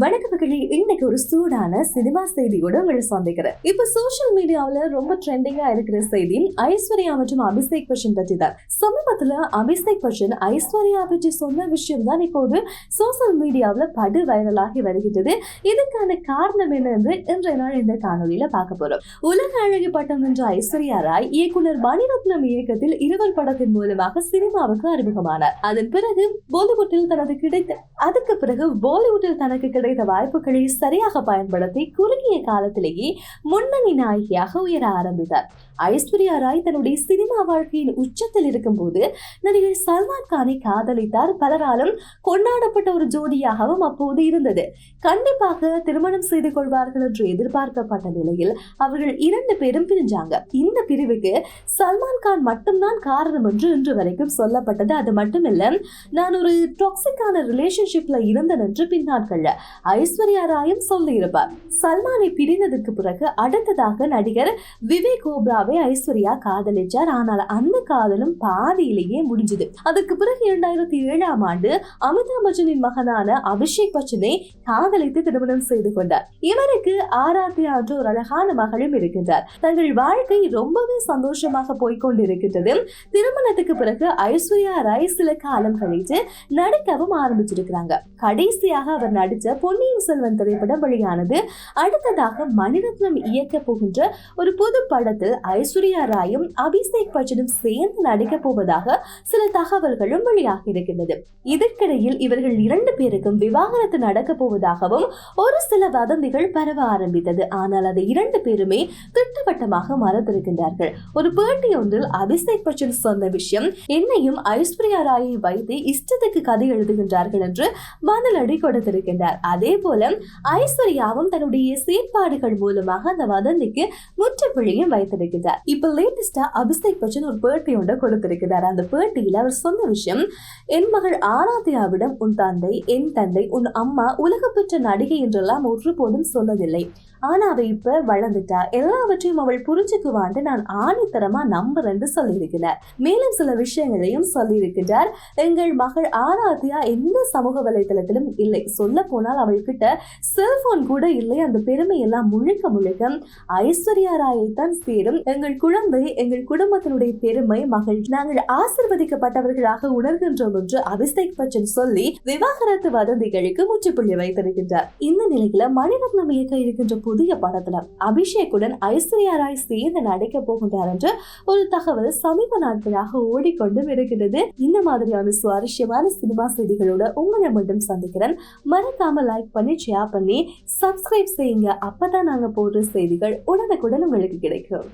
வணக்கங்களே, இன்னைக்கு ஒரு சூடான சினிமா செய்தியோட உங்களை சந்திக்கிறேன். இப்ப சோசியல் மீடியாவில ரொம்ப ட்ரெண்டிங்கா இருக்கிற செய்தி ஐஸ்வர்யா மற்றும் அபிஷேக் பச்சன் பற்றி தான். சமீபத்துல அபிஷேக் பச்சன் ஐஸ்வர்யா பற்றி சொன்ன விஷயம் தான் இப்போது சோசியல் மீடியாவில படு வைரலாகி வருகிறது. இதுக்கான காரணம் என்ன என்று இன்றைய நாள் இந்த காணொலியில பார்க்க போறோம். உலக அழகி பட்டம் வென்ற ஐஸ்வர்யா ராய் இயக்குனர் மணிரத்னம் இயக்கத்தில் இருவர் படத்தின் மூலமாக சினிமாவுக்கு அறிமுகமானார். அதன் பிறகு பாலிவுட்டில் தனக்கு கிடைத்த வாய்ப்புகளை சரியாக பயன்படுத்தி குறுகிய காலத்திலேயே முன்னணி நாயகியாக உயர ஆரம்பித்தார். ஐஸ்வர்யா ராய் தன்னுடைய சினிமா வாழ்க்கையின் உச்சத்தில் இருக்கும் போது நடிகர் சல்மான் கானை காதலித்தார். பலராலும் கொண்டாடப்பட்ட ஒரு ஜோடியாகவும் அப்போது இருந்தது. கண்டிப்பாக திருமணம் செய்து கொள்வார்கள் என்று எதிர்பார்க்கப்பட்ட நிலையில் அவர்கள் இரண்டு பேரும் பிரிஞ்சாங்க. இந்த பிரிவுக்கு சல்மான் கான் மட்டும்தான் காரணம் என்று இன்று வரைக்கும் சொல்லப்பட்டது. அது மட்டுமில்ல, நான் ஒரு டாக்ஸிக்கான ரிலேஷன்ஷிப்ல இருந்தேன் என்று பின்னாட்கள் ஐஸ்வர்யா ராயும் சொல்லியிருப்பார். சல்மானை பிரிந்ததற்கு பிறகு அடுத்ததாக நடிகர் விவேக் ஓப்ராவை ஐஸ்வர்யா காதலிச்சார். ஆனால் அந்த காதலும் பாதியிலேயே முடிஞ்சது. அதற்கு பிறகு 2007ஆம் ஆண்டு அமிதாப் பச்சனின் மகனான அபிஷேக் பச்சனை காதலித்து திருமணம் செய்து கொண்டார். இவருக்கு ஆராத்யா என்ற ஒரு அழகான மகளும் இருக்கின்றார். தங்கள் வாழ்க்கை ரொம்பவே சந்தோஷமாக போய்கொண்டிருக்கின்றது. திருமணத்துக்கு பிறகு ஐஸ்வர்யா ராய் சில காலம் கழித்து நடிக்கவும் ஆரம்பிச்சிருக்கிறாங்க. கடைசியாக அவர் நடிச்ச பொன்னியின் செல்வன் திரைப்படம் வெளியானது. அடுத்ததாக மணிரத்னம் இயக்க போகின்ற ஒரு புது படத்தில் ஐஸ்வர்யா ராயும் அபிஷேக் பச்சனும் சேர்ந்து நடிக்க போவதாக சில தகவல்களும் வெளியாகி இருக்கின்றது. இதற்கிடையில் இவர்கள் இரண்டு பேருக்கும் விவாகரத்து நடக்க போவதாகவும் ஒரு சில வதந்திகள் பரவ ஆரம்பித்தது. ஆனால் அதை இரண்டு பேருமே திட்டவட்டமாக மறந்திருக்கின்றார்கள். ஒரு பேட்டி ஒன்றில் அபிஷேக் பச்சன் சொன்ன விஷயம், என்னையும் ஐஸ்வர்யா ராயை வைத்து இஷ்டத்துக்கு கதை எழுதுகின்றார்கள் என்று பதிலடி கொடுத்திருக்கின்றார். அதே போல ஐஸ்வர்யாவும் தன்னுடைய செயற்பாடுகள் மூலமாக அந்த வதந்திக்கு முற்றுப்புள்ளியும் வைத்திருக்கிறார். இப்ப லேட்டஸ்டா அபிஷேக் பச்சன் ஒரு பேட்டி ஒன்றை கொடுத்திருக்கிறார். அந்த பேட்டியில அவர் சொன்ன விஷயம், என் மகள் ஆராத்யாவிடம் உன் தந்தை, என் தந்தை, உன் அம்மா உலகப்பெற்ற நடிகை என்றெல்லாம் ஒருபோதும் சொன்னதில்லை. ஆனா அவ இப்ப வளர்ந்துட்டா, எல்லாவற்றையும் அவள் புரிஞ்சுக்குவான்னு நான் ஆணித்தரமா நம்புறேன்னு சொல்லியிருக்கிறார். மேலும் சில விஷயங்களையும் சொல்லியிருக்கிறார். எங்கள் மகள் ஆராத்யா எந்த சமூக வலைதளத்திலும் இல்லை. சொல்ல போனால் அவள் கிட்ட செல்போன் கூட இல்லை. அந்த பெருமை எல்லாம் முழுக்க ஐஸ்வர்யா ராயை தான் சேரும். எங்கள் குழந்தை, எங்கள் குடும்பத்தினுடைய பெருமை, மகள், நாங்கள் ஆசிர்வதிக்கப்பட்டவர்களாக உணர்கின்றோம் என்று அபிஷேக் பச்சன் சொல்லி விவாகரத்து வதந்திகளுக்கு முற்றுப்புள்ளி வைத்திருக்கின்றார். இந்த நிலையில மணிரத்னம் இயக்க இருக்கின்ற புதிய படத்துல அபிஷேக்குடன் ஐஸ்வர்யா ராய் சேர்ந்து நடிக்க போகின்றார் என்று ஒரு தகவல் சமீப நாட்களாக ஓடிக்கொண்டும் இருக்கிறது. இந்த மாதிரியான சுவாரஸ்யமான சினிமா செய்திகளோட உங்களை மட்டும் சந்திக்கிறேன். மறக்காம லைக் பண்ணி, ஷேர் பண்ணி, சப்ஸ்கிரைப் செய்யுங்க. அப்பதான் நாங்க போடுற செய்திகள் உடனுக்குடன் உங்களுக்கு கிடைக்கும்.